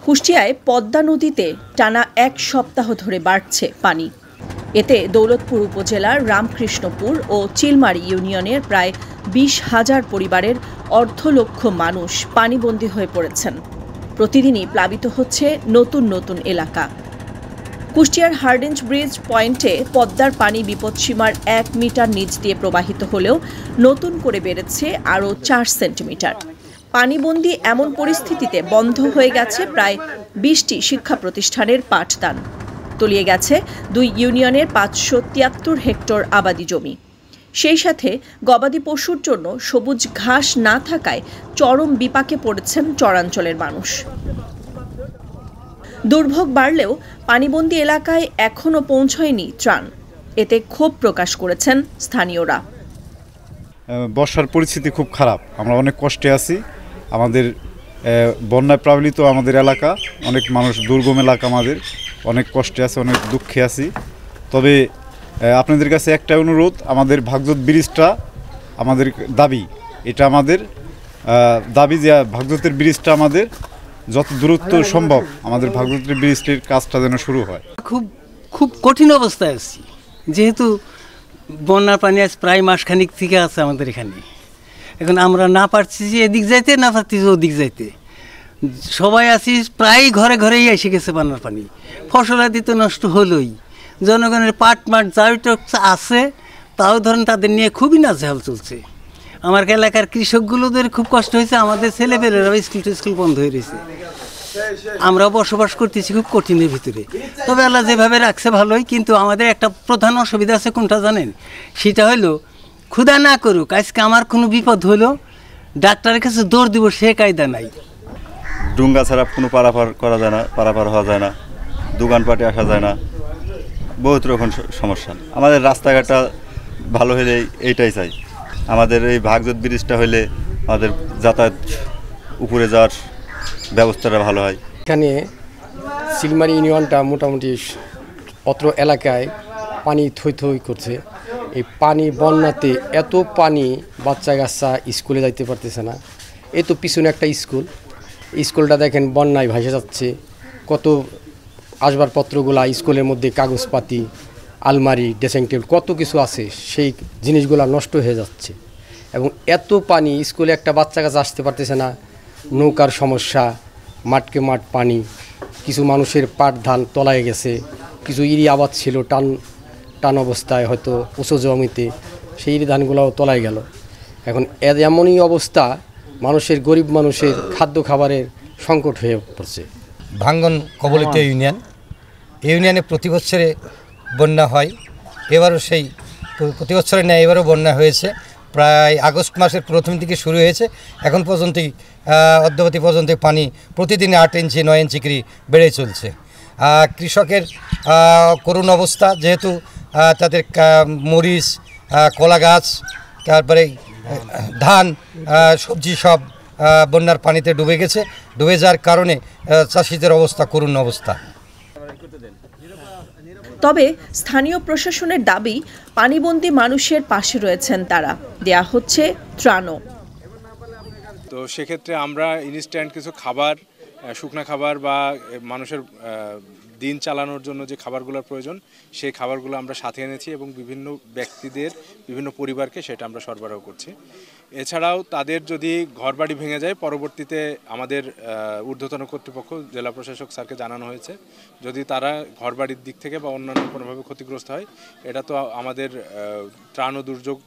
কুষ্টিয়ায় পদ্মা নদীতে টানা এক সপ্তাহ ধরে বাড়ছে পানি। এতে দৌলতপুর উপজেলার রামকৃষ্ণপুর ও চিলমারি ইউনিয়নের প্রায় ২০,০০০ পরিবারের অর্ধ লক্ষ মানুষ পানিবন্দী হয়ে পড়েছেন। প্রতিদিনই প্লাবিত হচ্ছে নতুন নতুন এলাকা। কুষ্টিয়ার হার্ডিঞ্জ ব্রিজ পয়েন্টে পদ্মার পানি বিপদসীমার ১ মিটার নিচ দিয়ে প্রবাহিত হলেও নতুন করে বেড়েছে আরও ৪ সেন্টিমিটার। পানিবন্দী এমন পরিস্থিতিতে বন্ধ হয়ে গেছে প্রায় ২০টি শিক্ষা প্রতিষ্ঠানের পাঠদান। তলিয়ে গেছে ২ ইউনিয়নের ৫৭৩ হেক্টর আবাদি জমি। সেই সাথে গবাদি পশুর জন্য সবুজ ঘাস না থাকায় চরম বিপাকে পড়েছেন চরাঞ্চলের মানুষ। দুর্ভোগ বাড়লেও পানিবন্দী এলাকায় এখনও পৌঁছয়নি ত্রাণ। এতে ক্ষোভ প্রকাশ করেছেন স্থানীয়রা। বর্ষার পরিস্থিতি খুব খারাপ, আমরা অনেক কষ্টে আছি। আমাদের বন্যায় প্লাবিত আমাদের এলাকা, অনেক মানুষ দুর্গম এলাকা, আমাদের অনেক কষ্টে আছে, অনেক দুঃখে আছি। তবে আপনাদের কাছে একটা অনুরোধ, আমাদের ভাগজত ব্রিজটা আমাদের দাবি, এটা আমাদের দাবি যে ভাগজতের ব্রিজটা আমাদের যত দূরত্ব সম্ভব আমাদের ভাগজতের ব্রিজটির কাজটা যেন শুরু হয়। খুব কঠিন অবস্থায় আছি, যেহেতু বন্যার পানি আজ প্রায় মাসখানিক থেকে আছে আমাদের এখানে। এখন আমরা না পারছি যে এদিক যাইতে, না পারছি যে ওদিক যাইতে। সবাই আছি প্রায় ঘরে ঘরেই এসে গেছে বন্যার পানি। ফসলাদি তো নষ্ট হলোই, জনগণের পাট মাঠ যাইটা আছে তাও ধরেন তাদের নিয়ে খুবই নাজেহাল চলছে। আমার এলাকার কৃষকগুলোদের খুব কষ্ট হয়েছে, আমাদের ছেলেপেলেরাও স্কুল বন্ধ হয়ে রয়েছে। আমরাও বসবাস করতেছি খুব কঠিনের ভিতরে। তবে আল্লাহ যেভাবে রাখছে ভালোই, কিন্তু আমাদের একটা প্রধান অসুবিধা আছে, কোনটা জানেন? সেটা হলো ক্ষুধা না করুক, আজকে আমার কোনো বিপদ হলো ডাক্তারের কাছে দৌড় দিব সে কায়দা নাই। ডুঙ্গা ছাড়া কোনো পারাপার করা যায় না, পারাপার হওয়া যায় না, দোকানপাটে আসা যায় না, বহুত রকম সমস্যা। আমাদের রাস্তাঘাটটা ভালো হলে এইটাই চাই। আমাদের এই ভাগজত ব্রিজটা হলে আমাদের যাতায়াত উপরে যাওয়ার ব্যবস্থাটা ভালো হয়। এখানে চিলমারি ইউনিয়নটা মোটামুটি অত্র এলাকায় পানি থই থই করছে। এই পানি বন্যাতে এত পানি, বাচ্চা কাচ্চা স্কুলে যাইতে পারতেছে না। এই তো পিছনে একটা স্কুলটা দেখেন বন্যায় ভাসে যাচ্ছে। কত আসবাবপত্রগুলা স্কুলের মধ্যে, কাগজপাতি, আলমারি, ড্রেসিং টেবিল, কত কিছু আছে, সেই জিনিসগুলো নষ্ট হয়ে যাচ্ছে। এবং এত পানি, স্কুলে একটা বাচ্চা কাছে আসতে পারতেছে না। নৌকার সমস্যা, মাঠকে মাঠ পানি, কিছু মানুষের পাট ধান তলায় গেছে, কিছু ইরি আবাদ ছিল টান অবস্থায়, হয়তো উঁচু জমিতে, সেই ইরি ধানগুলোও তলায় গেল। এখন এমনই অবস্থা, মানুষের, গরিব মানুষের খাদ্য খাবারের সংকট হয়ে পড়ছে। ভাঙ্গন কবলিত ইউনিয়নে প্রতি বছরে বন্যা হয়। এবারও সেই প্রতি বছরের ন্যায় এবারও বন্যা হয়েছে। প্রায় আগস্ট মাসের প্রথম দিকে শুরু হয়েছে, এখন পর্যন্তই অদ্যাবধি পর্যন্ত পানি প্রতিদিন ৮ ইঞ্চি ৯ ইঞ্চি করে বেড়ে চলছে। কৃষকের করুণ অবস্থা, যেহেতু তাদের মরিচ, কলা গাছ, তারপরে ধান, সবজি সব বন্যার পানিতে ডুবে গেছে। ডুবে যাওয়ার কারণে চাষিদের অবস্থা করুণ অবস্থা। তবে স্থানীয় প্রশাসনের দাবি, পানিবন্দী মানুষের পাশে রয়েছেন তারা, দেয়া হচ্ছে ত্রাণও। তো সেক্ষেত্রে আমরা ইনস্ট্যান্ট কিছু খাবার, শুকনা খাবার বা মানুষের দিন চালানোর জন্য যে খাবারগুলোর প্রয়োজন, সেই খাবারগুলো আমরা সাথে এনেছি এবং বিভিন্ন ব্যক্তিদের, বিভিন্ন পরিবারকে সেটা আমরা সরবরাহ করছি। এছাড়াও তাদের যদি ঘরবাড়ি ভেঙে যায়, পরবর্তীতে আমাদের ঊর্ধ্বতন কর্তৃপক্ষ, জেলা প্রশাসক স্যারকে জানানো হয়েছে, যদি তারা ঘরবাড়ির দিক থেকে বা অন্যান্য কোনোভাবে ক্ষতিগ্রস্ত হয়, এটা তো আমাদের ত্রাণ ও দুর্যোগ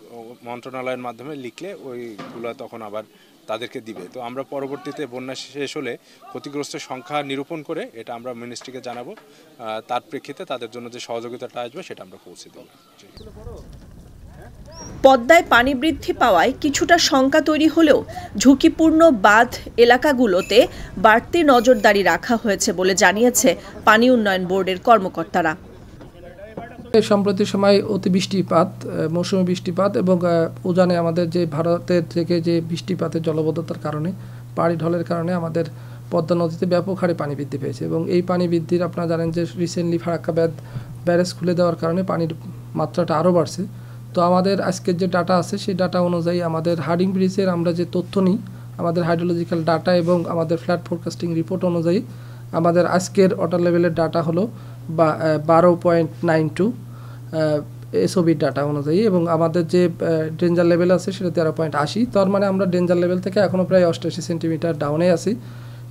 মন্ত্রণালয়ের মাধ্যমে লিখলে ওইগুলো তখন আবার তাদেরকে দিবে। তো আমরা পরবর্তীতে বন্যা শেষ হলে ক্ষতিগ্রস্তের সংখ্যা নিরূপণ করে এটা আমরা মিনিস্ট্রিকে জানাবো। তার প্রেক্ষিতে তাদের জন্য যে সহযোগিতাটা আসবে সেটা আমরা পৌঁছে দেব। পদ্মায় পানি বৃদ্ধি পাওয়ায় কিছুটা শঙ্কা তৈরি হলেও ঝুঁকিপূর্ণ বাঁধ এলাকাগুলোতে বাড়তি নজরদারি রাখা হয়েছে বলে জানিয়েছে পানি উন্নয়ন বোর্ডের কর্মকর্তারা। সম্প্রতি সময় অতি বৃষ্টিপাত, মৌসুমী বৃষ্টিপাত এবং উজানে আমাদের যে ভারতের থেকে যে বৃষ্টিপাতের জলবদ্ধতার কারণে, পানি ঢলের কারণে আমাদের পদ্মা নদীতে ব্যাপক হারে পানি বৃদ্ধি পেয়েছে। এবং এই পানি বৃদ্ধির, আপনারা জানেন যে রিসেন্টলি ফারাক্কা ব্যারেজ খুলে দেওয়ার কারণে পানির মাত্রাটা আরও বাড়ছে। তো আমাদের আজকের যে ডাটা আছে, সেই ডাটা অনুযায়ী আমাদের হার্ডিং ব্রিজের আমরা যে তথ্য নিই, আমাদের হাইড্রোলজিক্যাল ডাটা এবং আমাদের ফ্ল্যাট ফোরকাস্টিং রিপোর্ট অনুযায়ী আমাদের আজকের ওয়াটার লেভেলের ডাটা হলো 12.92 এসওবির ডাটা অনুযায়ী, এবং আমাদের যে ডেঞ্জার লেভেল আছে সেটা 13.80। তার মানে আমরা ডেঞ্জার লেভেল থেকে এখনও প্রায় 88 সেন্টিমিটার ডাউনে আছি।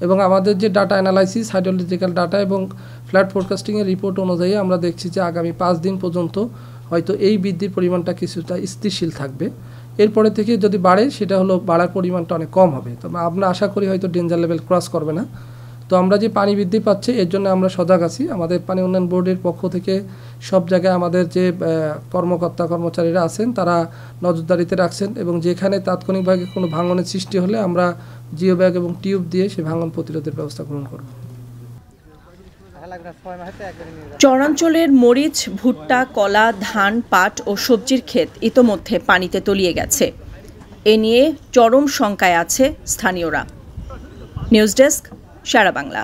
এবং আমাদের যে ডাটা অ্যানালাইসিস, হাইড্রোলজিক্যাল ডাটা এবং ফ্ল্যাট ফোরকাস্টিংয়ের রিপোর্ট অনুযায়ী আমরা দেখছি যে আগামী 5 দিন পর্যন্ত হয়তো এই বৃদ্ধির পরিমাণটা কিছুটা স্থিতিশীল থাকবে। এরপরে থেকে যদি বাড়ে সেটা হলো বাড়ার পরিমাণটা অনেক কম হবে, তবে আমরা আশা করি হয়তো ডেঞ্জার লেভেল ক্রস করবে না। তো আমরা যে পানি বৃদ্ধি পাচ্ছে এর জন্য আমরা সজাগ আছি। আমাদের পানি উন্নয়ন বোর্ডের পক্ষ থেকে সব জায়গায় আমাদের যে কর্মকর্তা কর্মচারীরা আছেন তারা নজরদারিতে রাখছেন, এবং যেখানে তাৎক্ষণিকভাবে কোনো ভাঙনের সৃষ্টি হলে আমরা জিও ব্যাগ এবং টিউব দিয়ে সেই ভাঙন প্রতিরোধের ব্যবস্থা গ্রহণ করব। চরাঞ্চলের মরিচ, ভুট্টা, কলা, ধান, পাট ও সবজির ক্ষেত ইতোমধ্যে পানিতে তলিয়ে গেছে। এ নিয়ে চরম শঙ্কায় আছে স্থানীয়রা। নিউজ ডেস্ক, সারা বাংলা।